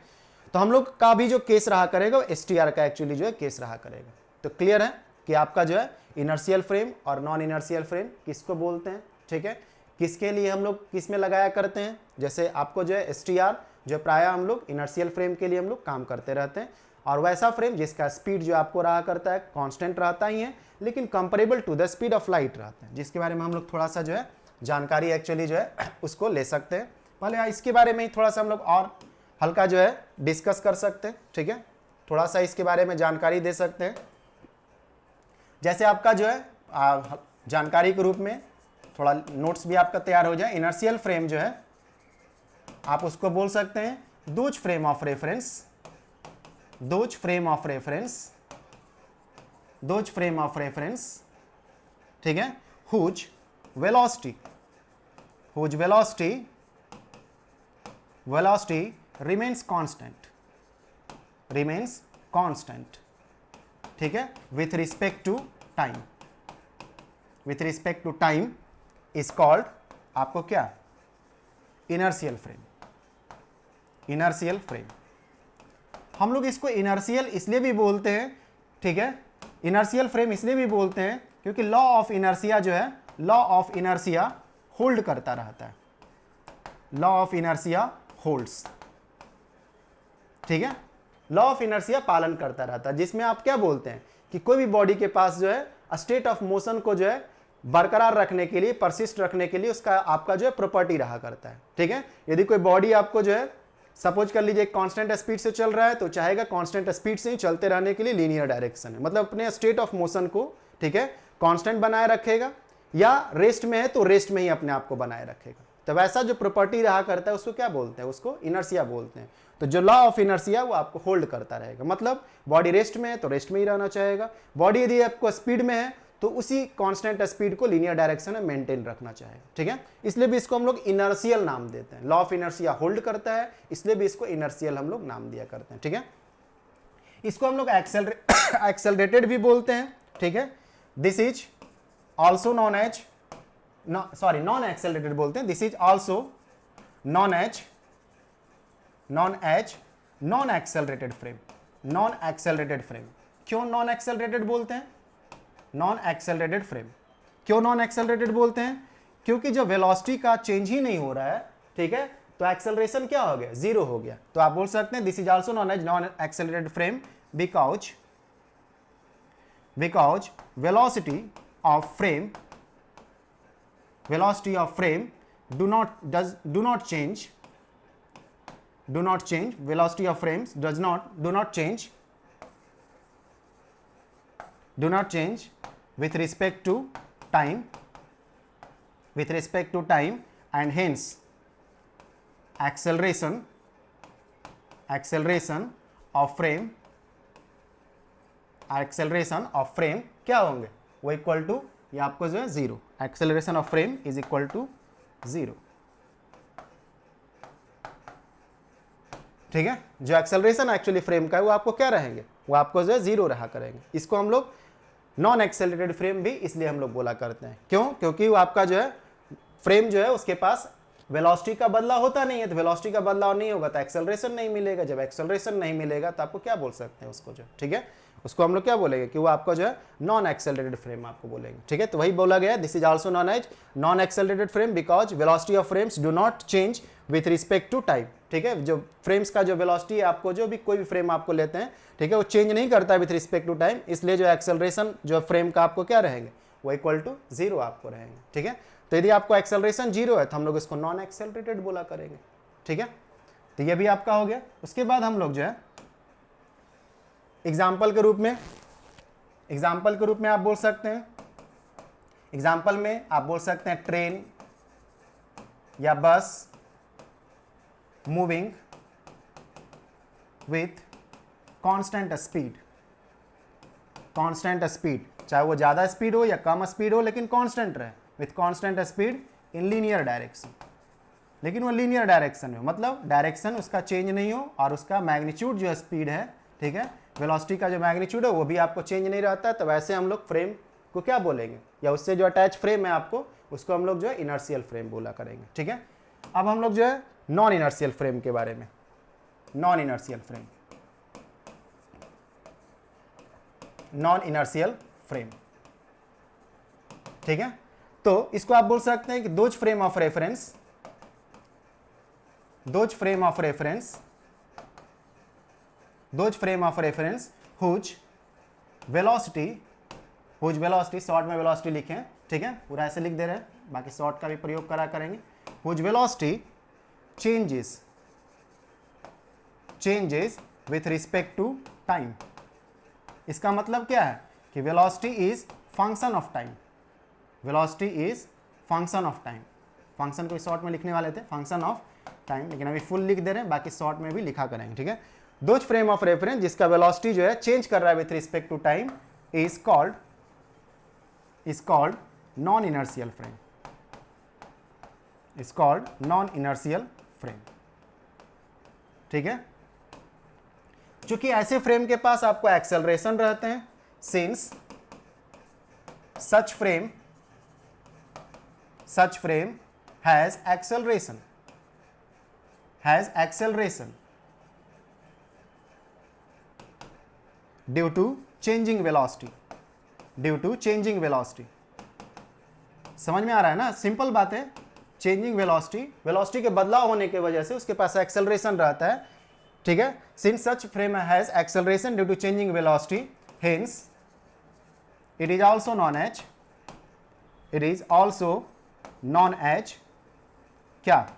तो हम लोग का भी जो केस रहा करेगा वो STR का एक्चुअली जो है केस रहा करेगा। तो क्लियर है कि आपका जो है इनर्शियल फ्रेम और नॉन इनर्शियल फ्रेम किसको बोलते हैं, ठीक है, किसके लिए हम लोग किस में लगाया करते हैं। जैसे आपको जो है STR जो प्रायः हम लोग इनर्शियल फ्रेम के लिए हम लोग काम करते रहते हैं, और वैसा फ्रेम जिसका स्पीड जो आपको रहा करता है कांस्टेंट रहता ही है, लेकिन comparable to the speed of light रहता है, जिसके बारे में हम लोग थोड़ा सा जो है जानकारी एक्चुअली जो है उसको ले सकते हैं। पहले इसके बारे में ही थोड़ा सा हम लोग और हल्का जो है डिस्कस कर सकते हैं, ठीक है, थोड़ा सा इसके बारे में जानकारी दे सकते हैं। जैसे आपका जो है जानकारी के रूप में थोड़ा नोट्स भी आपका तैयार हो जाए। इनर्शियल फ्रेम जो है आप उसको बोल सकते हैं those frame of reference, those frame of reference, those frame of reference, ठीक है, whose velocity, whose velocity, velocity remains constant, remains constant, ठीक है, with respect to time, with respect to time is called आपको क्या, inertial frame, inertial frame। हम लोग इसको inertial इसलिए भी बोलते हैं, ठीक है, inertial frame इसलिए भी बोलते हैं क्योंकि लॉ ऑफ इनर्सिया जो है, लॉ ऑफ इनर्सिया होल्ड करता रहता है, लॉ ऑफ इनर्सिया होल्ड्स, ठीक है, लॉ ऑफ इनर्शिया पालन करता रहता है, जिसमें आप क्या बोलते हैं कि कोई भी बॉडी के पास जो है स्टेट ऑफ मोशन को जो है बरकरार रखने के लिए, परसिस्ट रखने के लिए उसका आपका जो है प्रॉपर्टी रहा करता है, ठीक है। यदि कोई बॉडी आपको जो है सपोज कर लीजिए कांस्टेंट स्पीड से चल रहा है तो चाहेगा कांस्टेंट स्पीड से ही चलते रहने के लिए लीनियर डायरेक्शन है, मतलब अपने स्टेट ऑफ मोशन को, ठीक है, कांस्टेंट बनाए रखेगा, या रेस्ट में है तो रेस्ट में ही अपने आप को बनाए रखेगा। तो वैसा जो प्रॉपर्टी रहा करता है उसको क्या बोलते हैं, उसको इनर्शिया बोलते हैं। तो जो लॉ ऑफ इनर्शिया वो आपको होल्ड करता रहेगा, मतलब बॉडी रेस्ट में है तो रेस्ट में ही रहना चाहेगा, बॉडी यदि आपको स्पीड में है तो उसी कांस्टेंट स्पीड को लीनियर डायरेक्शन में मेंटेन रखना चाहेगा, ठीक है। इसलिए भी इसको हम लोग इनर्शियल नाम देते हैं, लॉ ऑफ इनर्शिया होल्ड करता है इसलिए भी इसको इनर्शियल हम लोग नाम दिया करते हैं, ठीक है। इसको हम लोग एक्सेलरेटेड भी बोलते हैं, ठीक है, this is also known as, sorry non accelerated बोलते हैं, this is also known as non accelerated frame, non accelerated frame. क्यों नॉन एक्सेलरेटेड बोलते हैं, नॉन एक्सेलरेटेड फ्रेम क्यों नॉन एक्सेलरेटेड बोलते हैं, क्योंकि जो वेलोसिटी का चेंज ही नहीं हो रहा है, ठीक है, तो एक्सेलरेशन क्या हो गया, जीरो हो गया। तो आप बोल सकते हैं this is also known as non accelerated frame because velocity of frame do not change, velocity of frames do not change with respect to time, and hence acceleration of frame acceleration of frame क्या होंगे, वो इक्वल टू, ये आपको जो है 0, acceleration of frame is equal to 0। ठीक है, जो एक्सेलरेशन एक्चुअली फ्रेम का है वो आपको क्या रहेंगे, वो आपको जो है 0 रहा करेंगे। इसको हम लोग नॉन एक्सेलरेटेड फ्रेम भी इसलिए हम लोग बोला करते हैं, क्यों, क्योंकि वो आपका जो है फ्रेम जो है उसके पास वेलोसिटी का बदलाव होता नहीं है, तो वेलोसिटी का बदलाव नहीं होगा तो एक्सेलरेशन नहीं मिलेगा, जब एक्सेलरेशन नहीं मिलेगा तो आपको क्या बोल सकते हैं उसको जो, ठीक है, उसको हम लोग क्या बोलेंगे कि वो आपका जो है नॉन एक्सेलरेटेड फ्रेम आपको बोलेंगे। ठीक है, तो वही बोला गया, this is also known as non accelerated frame because velocity of frames do not change with respect to time. ठीक है, जो फ्रेम्स का जो वेलोसिटी है आपको, जो भी कोई भी फ्रेम आपको लेते हैं, ठीक है, वो चेंज नहीं करता है विथ रिस्पेक्ट टू टाइम, इसलिए जो एक्सेलरेशन जो फ्रेम का आपको क्या रहेंगे, वो इक्वल टू 0 आपको रहेंगे। ठीक है, तो यदि आपको एक्सेलरेशन 0 है तो हम लोग इसको नॉन एक्सेलरेटेड बोला करेंगे। ठीक है, तो ये भी आपका हो गया। उसके बाद हम लोग जो है एग्जाम्पल के रूप में आप बोल सकते हैं, एग्जाम्पल में आप बोल सकते हैं ट्रेन या बस moving with constant speed, constant speed, चाहे वो ज़्यादा स्पीड हो या कम स्पीड हो, लेकिन कांस्टेंट रहे, with constant speed in linear direction, लेकिन वो लीनियर डायरेक्शन में, मतलब डायरेक्शन उसका चेंज नहीं हो और उसका मैग्नीट्यूड जो स्पीड है, ठीक है, वेलोसिटी का जो मैग्नीट्यूड है वो भी आपको चेंज नहीं रहता है, तो वैसे हम लोग फ्रेम को क्या बोलेंगे, या उससे जो अटैच फ्रेम है आपको, उसको हम लोग जो है इनर्शियल फ्रेम बोला करेंगे। ठीक है, अब हम लोग जो है नॉन इनर्शियल फ्रेम के बारे में, non inertial frame, non inertial frame. ठीक है, तो इसको आप बोल सकते हैं कि those frame of reference, those frame of reference, those frame of reference whose velocity, whose velocity, short में वेलोसिटी लिखें, ठीक है, पूरा ऐसे लिख दे रहे हैं, बाकी शॉर्ट का भी प्रयोग करा करेंगे, whose velocity changes, changes with respect to time. इसका मतलब क्या है कि velocity is function of time, velocity is function of time, function को शॉर्ट में लिखने वाले थे, फंक्शन ऑफ टाइम, लेकिन अभी फुल लिख दे रहे हैं, बाकी शॉर्ट में भी लिखा करेंगे। ठीक है, दोज फ्रेम ऑफ रेफरेंस जिसका वेलोसिटी जो है चेंज कर रहा है with respect to time is called non inertial frame, is called non inertial frame. ठीक है, चूंकि ऐसे फ्रेम के पास आपको एक्सेलरेशन रहते हैं, since such frame has acceleration, due to changing velocity, due to changing velocity. समझ में आ रहा है ना, सिंपल बात है, चेंजिंग वेलोसिटी, वेलोसिटी के बदलाव होने की वजह से उसके पास एक्सेलरेशन रहता है। ठीक है, since such frame has acceleration due to changing velocity, hence it is also known as, it is also known as क्या,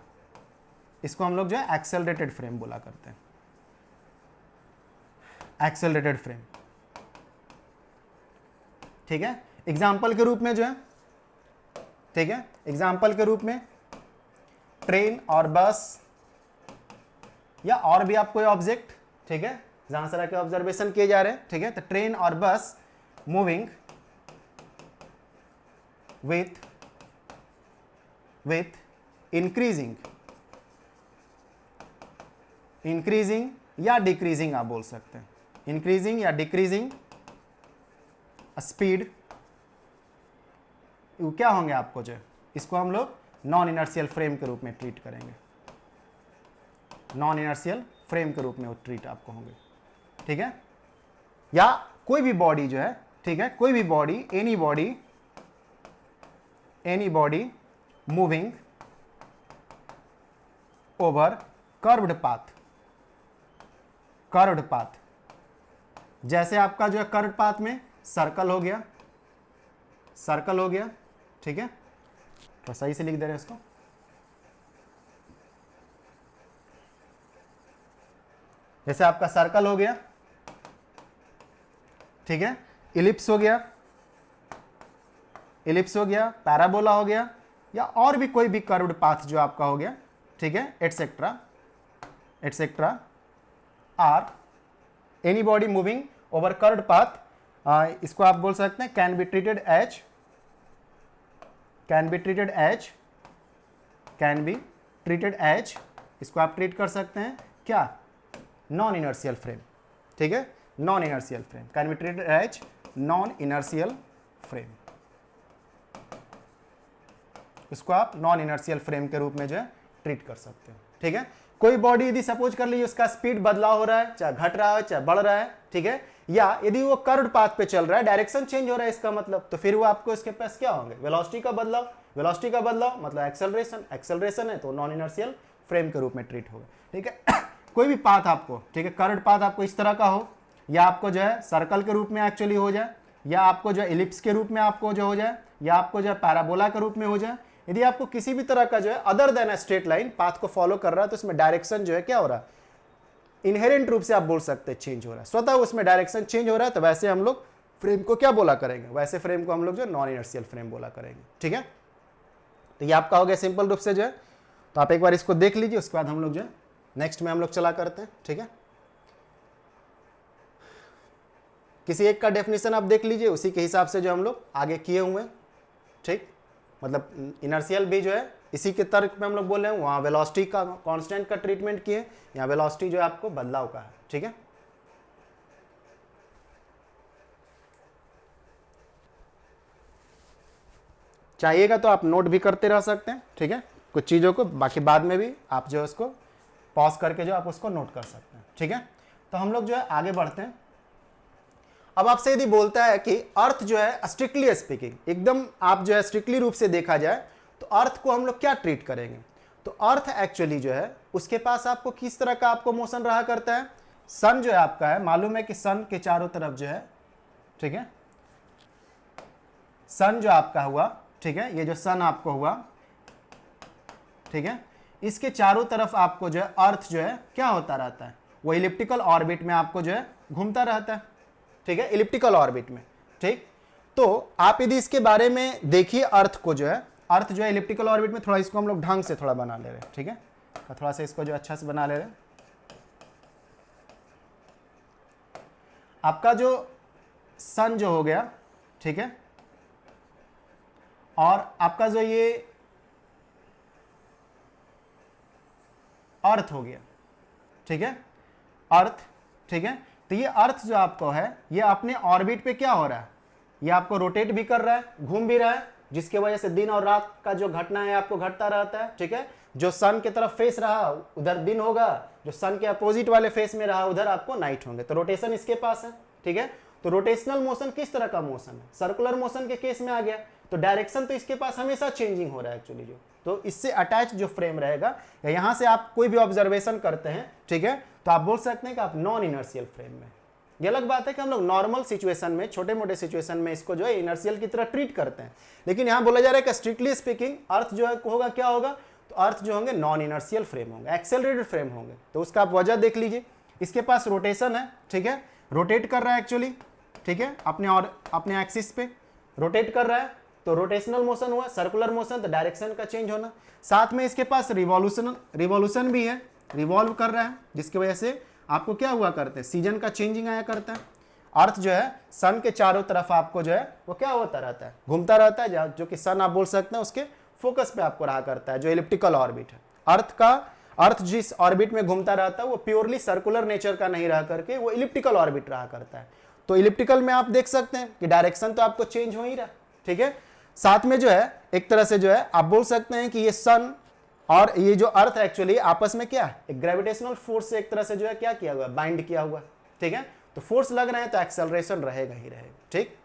इसको हम लोग जो है एक्सेलरेटेड फ्रेम बोला करते हैं, एक्सेलरेटेड फ्रेम। ठीक है, एग्जाम्पल के रूप में जो है, ठीक है, एग्जाम्पल के रूप में ट्रेन और बस या और भी आप कोई ऑब्जेक्ट, ठीक है, जहां सारा के ऑब्जर्वेशन किए जा रहे हैं, ठीक है, तो ट्रेन और बस मूविंग विथ इंक्रीजिंग या डिक्रीजिंग आप बोल सकते हैं, इंक्रीजिंग या डिक्रीजिंग स्पीड, क्या होंगे आपको जो, इसको हम लोग नॉन इनर्शियल फ्रेम के रूप में ट्रीट करेंगे, नॉन इनर्शियल फ्रेम के रूप में वो ट्रीट आपको होंगे। ठीक है, या कोई भी बॉडी जो है, ठीक है, कोई भी body, any body moving over curved path, जैसे आपका जो है कर्व्ड पाथ में सर्कल हो गया, ठीक है, तो सही से लिख दे रहे हैं इसको, जैसे आपका सर्कल हो गया, ठीक है, इलिप्स हो गया, पैराबोला हो गया, या और भी कोई भी कर्व्ड पाथ जो आपका हो गया, ठीक है, etcetera are any body moving over curved path इसको आप बोल सकते हैं can be treated as, can be treated as, can be treated as, इसको आप ट्रीट कर सकते हैं क्या, नॉन इनर्शियल फ्रेम, ठीक है, non inertial frame, can be treated as non inertial frame, इसको आप नॉन इनर्शियल फ्रेम के रूप में जो है ट्रीट कर सकते हो, ठीक है। कोई बॉडी यदि सपोज कर लीजिए उसका स्पीड बदलाव हो रहा है, चाहे घट रहा है चाहे बढ़ रहा है, ठीक है, या यदि वो कर्व्ड पाथ पे चल रहा है, डायरेक्शन चेंज हो रहा है इसका मतलब, तो फिर वो आपको इसके पास क्या होंगे, वेलोसिटी का बदलाव, वेलोसिटी का बदलाव मतलब एक्सेलरेशन, एक्सेलरेशन है तो नॉन इनर्शियल फ्रेम के रूप में ट्रीट होगा, ठीक है। कोई भी पाथ आपको, ठीक है, कर्व्ड पाथ आपको इस तरह का हो, या आपको जो है सर्कल के रूप में एक्चुअली हो जाए, या आपको जो है इलिप्स के रूप में आपको जो हो जाए, या आपको जो है पैराबोला के रूप में हो जाए, यदि आपको किसी भी तरह का जो है other than a straight line path को फॉलो कर रहा है तो उसमें डायरेक्शन जो है क्या हो रहा है, इनहेरेंट रूप से आप बोल सकते हैं चेंज हो रहा है, स्वतः उसमें डायरेक्शन चेंज हो रहा है, तो वैसे हम लोग फ्रेम को क्या बोला करेंगे, वैसे फ्रेम को हम लोग जो नॉन इनर्शियल फ्रेम बोला करेंगे, ठीक है। तो ये आपका हो गया सिंपल रूप से जो है, तो आप एक बार इसको देख लीजिए, उसके बाद हम लोग जो है नेक्स्ट में हम लोग चला करते हैं, ठीक है। किसी एक का डेफिनेशन आप देख लीजिए, उसी के हिसाब से जो हम लोग आगे किए हुए हैं, ठीक, मतलब इनर्शियल भी जो है इसी के तर्क में हम लोग बोल रहे हैं, वहाँ वेलोसिटी का कांस्टेंट का ट्रीटमेंट किए, यहाँ वेलोसिटी जो है आपको बदलाव का है, ठीक है। चाहिएगा तो आप नोट भी करते रह सकते हैं, ठीक है, कुछ चीज़ों को, बाकी बाद में भी आप जो है उसको पॉज करके जो आप उसको नोट कर सकते हैं, ठीक है। तो हम लोग जो है आगे बढ़ते हैं। अब आपसे यदि बोलता है कि अर्थ जो है स्ट्रिक्टली स्पीकिंग, एकदम आप जो है स्ट्रिक्टली रूप से देखा जाए तो अर्थ को हम लोग क्या ट्रीट करेंगे, तो अर्थ एक्चुअली जो है उसके पास आपको किस तरह का आपको मोशन रहा करता है, सन जो है आपका है, मालूम है कि सन के चारों तरफ जो है, ठीक है, सन जो आपका हुआ, ठीक है, ये जो सन आपको हुआ, ठीक है, इसके चारों तरफ आपको जो है अर्थ जो है क्या होता रहता है, वो इलिप्टिकल ऑर्बिट में आपको जो है घूमता रहता है, ठीक है, इलिप्टिकल ऑर्बिट में, ठीक। तो आप यदि इसके बारे में देखिए अर्थ को जो है, अर्थ जो है इलिप्टिकल ऑर्बिट में, थोड़ा इसको हम लोग ढंग से थोड़ा बना ले रहे हैं, ठीक है, थोड़ा सा इसको जो अच्छा से बना ले रहे हैं। आपका जो सन जो हो गया, ठीक है, और आपका जो ये अर्थ हो गया, ठीक है, अर्थ, ठीक है, तो ये अर्थ जो आपको है ये अपने ऑर्बिट पे क्या हो रहा है, ये आपको रोटेट भी कर रहा है, घूम भी रहा है, जिसके वजह से दिन और रात का जो घटना है आपको घटता रहता है, ठीक है। जो सन की तरफ फेस रहा उधर दिन होगा, जो सन के अपोजिट वाले फेस में रहा उधर आपको नाइट होंगे, तो रोटेशन इसके पास है, ठीक है। तो रोटेशनल मोशन किस तरह का मोशन है, सर्कुलर मोशन के केस में आ गया, तो डायरेक्शन तो इसके पास हमेशा चेंजिंग हो रहा है एक्चुअली जो, तो इससे अटैच जो फ्रेम रहेगा, या यहां से आप कोई भी ऑब्जर्वेशन करते हैं, ठीक है, तो आप बोल सकते हैं कि आप नॉन इनर्शियल फ्रेम में। ये अलग बात है कि हम लोग नॉर्मल सिचुएशन में, छोटे मोटे सिचुएशन में इसको जो है इनर्शियल की तरह ट्रीट करते हैं, लेकिन यहां बोला जा रहा है कि स्ट्रिक्टली स्पीकिंग अर्थ जो है होगा क्या होगा, तो अर्थ जो होंगे नॉन इनर्शियल फ्रेम होंगे, एक्सेलरेटेड फ्रेम होंगे। तो उसका आप वजह देख लीजिए, इसके पास रोटेशन है, ठीक है, रोटेट कर रहा है एक्चुअली, ठीक है, अपने एक्सिस पे रोटेट कर रहा है, तो रोटेशनल मोशन हुआ, सर्कुलर मोशन तो डायरेक्शन का चेंज होना, साथ में इसके पास रिवॉल्यूशन भी है, रिवॉल्व कर रहा है, जिसकी वजह से आपको क्या हुआ करते हैं, सीजन का चेंजिंग आया करता है। अर्थ जो है सन के चारों तरफ आपको जो है वो क्या होता रहता है, घूमता रहता है, जो कि सन आप बोल सकते हैं उसके फोकस पे आपको रहा करता है, जो इलिप्टिकल ऑर्बिट है। अर्थ जिस ऑर्बिट में घूमता रहता है वो प्योरली सर्कुलर नेचर का नहीं रह करके वो इलिप्टिकल ऑर्बिट रहा करता है। तो इलिप्टिकल में आप देख सकते हैं कि डायरेक्शन तो आपको चेंज हो ही रहा, ठीक है। साथ में जो है एक तरह से जो है आप बोल सकते हैं कि ये सन और ये जो अर्थ एक्चुअली आपस में क्या है, एक ग्रेविटेशनल फोर्स से एक तरह से जो है क्या किया हुआ, बाइंड किया हुआ, ठीक है। तो फोर्स लग रहे हैं तो एक्सेलरेशन रहेगा ही रहेगा, ठीक।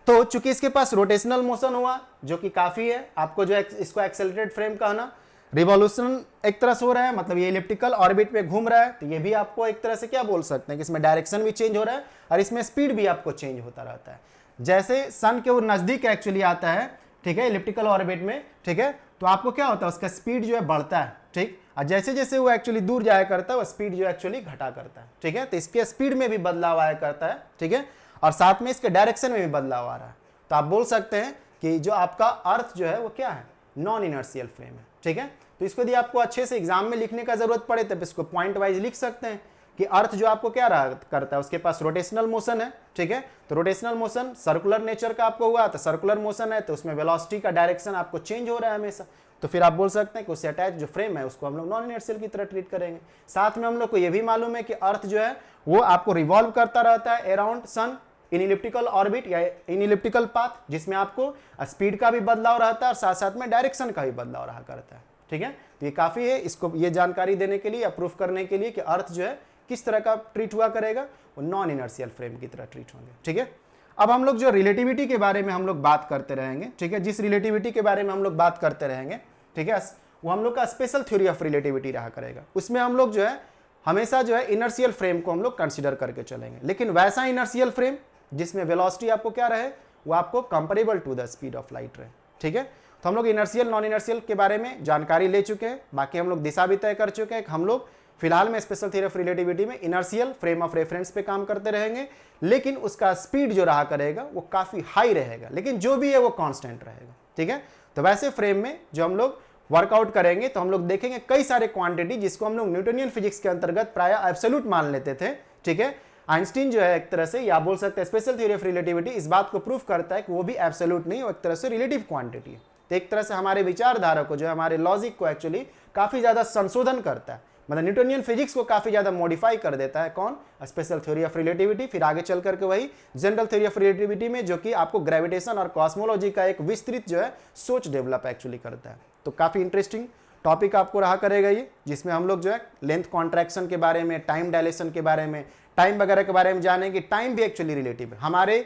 तो चूंकि इसके पास रोटेशनल मोशन हुआ जो कि काफी है, आपको जो है इसको एक्सेलरेटेड फ्रेम कहना, रिवॉल्यूशन एक तरह से हो रहा है, मतलब ये इलिप्टिकल ऑर्बिट पे घूम रहा है, तो ये भी आपको एक तरह से क्या बोल सकते हैं कि इसमें डायरेक्शन भी चेंज हो रहा है और इसमें स्पीड भी आपको चेंज होता रहता है। जैसे सन के वो नजदीक एक्चुअली आता है, ठीक है, इलिप्टिकल ऑर्बिट में, ठीक है, तो आपको क्या होता है, उसका स्पीड जो है बढ़ता है, ठीक, और जैसे जैसे वो एक्चुअली दूर जाया करता है वो स्पीड जो एक्चुअली घटा करता है, ठीक है। तो इसके स्पीड में भी बदलाव आया करता है, ठीक है, और साथ में इसके डायरेक्शन में भी बदलाव आ रहा है। तो आप बोल सकते हैं कि जो आपका अर्थ जो है वो क्या है, नॉन इनर्शियल फ्रेम है, ठीक है। तो इसको यदि आपको अच्छे से एग्जाम में लिखने का जरूरत पड़े तब इसको पॉइंट वाइज लिख सकते हैं कि अर्थ जो आपको क्या रहा करता है, उसके पास रोटेशनल मोशन है, ठीक है। तो रोटेशनल मोशन सर्कुलर नेचर का आपको हुआ, तो सर्कुलर मोशन है तो उसमें वेलोसिटी का डायरेक्शन आपको चेंज हो रहा है हमेशा, तो फिर आप बोल सकते हैं कि उससे अटैच जो फ्रेम है उसको हम लोग नॉन इनर्शियल की तरह ट्रीट करेंगे। साथ में हम लोग को ये भी मालूम है कि अर्थ जो है वो आपको रिवॉल्व करता रहता है अराउंड सन इन इलिप्टिकल ऑर्बिट या इन इलिप्टिकल पाथ, जिसमें आपको स्पीड का भी बदलाव रहता है और साथ साथ में डायरेक्शन का भी बदलाव रहा करता है, ठीक है। तो ये काफी है इसको ये जानकारी देने के लिए, अप्रूव करने के लिए कि अर्थ जो है किस तरह का ट्रीट हुआ करेगा, वो नॉन इनर्शियल फ्रेम की तरह ट्रीट होंगे, ठीक है। अब हम लोग जो रिलेटिविटी के बारे में हम लोग बात करते रहेंगे, ठीक है, जिस रिलेटिविटी के बारे में हम लोग बात करते रहेंगे, ठीक है, वो हम लोग का स्पेशल थ्योरी ऑफ रिलेटिविटी रहा करेगा। उसमें हम लोग जो है हमेशा जो है इनर्शियल फ्रेम को हम लोग कंसिडर करके चलेंगे, लेकिन वैसा इनर्शियल फ्रेम जिसमें वेलोसिटी आपको क्या रहे, वो आपको comparable to the speed of light रहे, ठीक है। तो हम लोग इनर्शियल नॉन इनर्शियल के बारे में जानकारी ले चुके हैं, बाकी हम लोग दिशा भी तय कर चुके हैं। हम लोग फिलहाल में स्पेशल थ्योरी ऑफ रिलेटिविटी में इनर्शियल फ्रेम ऑफ रेफरेंस पे काम करते रहेंगे, लेकिन उसका स्पीड जो रहा करेगा वो काफी हाई रहेगा, लेकिन जो भी है वो कांस्टेंट रहेगा, ठीक है। तो वैसे फ्रेम में जो हम लोग वर्कआउट करेंगे तो हम लोग देखेंगे कई सारे क्वांटिटी जिसको हम लोग न्यूटनियन फिजिक्स के अंतर्गत प्राय एब्सोल्यूट मान लेते थे, ठीक है। आइंस्टीन जो है एक तरह से, या बोल सकते हैं स्पेशल थ्योरी ऑफ रिलेटिविटी इस बात को प्रूव करता है कि वो भी एब्सोल्यूट नहीं, वो एक तरह से रिलेटिव क्वांटिटी है। तो एक तरह से हमारे विचारधारा को जो है, हमारे लॉजिक को एक्चुअली काफी ज्यादा संशोधन करता है, मतलब न्यूटनियन फिजिक्स को काफी ज्यादा मॉडिफाई कर देता है। कौन? Special theory of relativity. फिर आगे चल करके वही जनरल थ्योरी ऑफ रिलेटिविटी में, जो कि आपको ग्रेविटेशन और कॉस्मोलॉजी का एक विस्तृत जो है सोच डेवलप एक्चुअली करता है। तो काफी इंटरेस्टिंग टॉपिक आपको रहा करेगा ये, जिसमें हम लोग जो है लेंथ कॉन्ट्रैक्शन के बारे में, टाइम डायलेशन के बारे में, टाइम वगैरह के बारे में जानेंगे। टाइम भी एक्चुअली रिलेटिव है, हमारे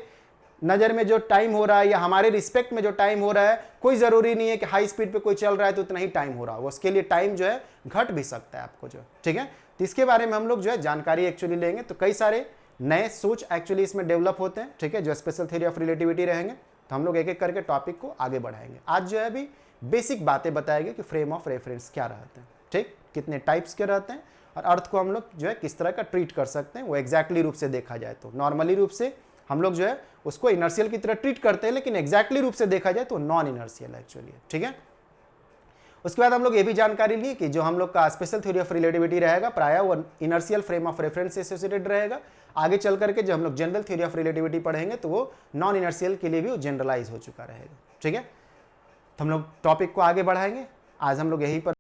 नजर में जो टाइम हो रहा है या हमारे रिस्पेक्ट में जो टाइम हो रहा है, कोई जरूरी नहीं है कि हाई स्पीड पे कोई चल रहा है तो उतना ही टाइम हो रहा है, उसके लिए टाइम जो है घट भी सकता है आपको जो, ठीक है। तो इसके बारे में हम लोग जो है जानकारी एक्चुअली लेंगे। तो कई सारे नए सोच एक्चुअली इसमें डेवलप होते हैं, ठीक है, जो स्पेशल थ्योरी ऑफ रिलेटिविटी रहेंगे। तो हम लोग एक एक करके टॉपिक को आगे बढ़ाएंगे। आज जो है अभी बेसिक बातें बताएंगे कि फ्रेम ऑफ रेफरेंस क्या रहते हैं, ठीक, कितने टाइप्स के रहते हैं, और अर्थ को हम लोग जो है किस तरह का ट्रीट कर सकते हैं। वो एग्जैक्टली रूप से देखा जाए तो नॉर्मली रूप से हम लोग जो है उसको इनर्शियल की तरह ट्रीट करते हैं, लेकिन एग्जैक्टली रूप से देखा जाए तो नॉन इनर्शियल एक्चुअली, ठीक है। उसके बाद हम लोग ये भी जानकारी ली कि जो हम लोग का स्पेशल थ्योरी ऑफ रिलेटिविटी रहेगा प्राय वो इनर्शियल फ्रेम ऑफ रेफरेंस से एसोसिएटेड रहेगा। आगे चल करके जब हम लोग जनरल थ्योरी ऑफ रिलेटिविटी पढ़ेंगे तो वो नॉन इनर्शियल के लिए भी जनरलाइज हो चुका रहेगा, ठीक है। तो हम लोग टॉपिक को आगे बढ़ाएंगे। आज हम लोग यहीं पर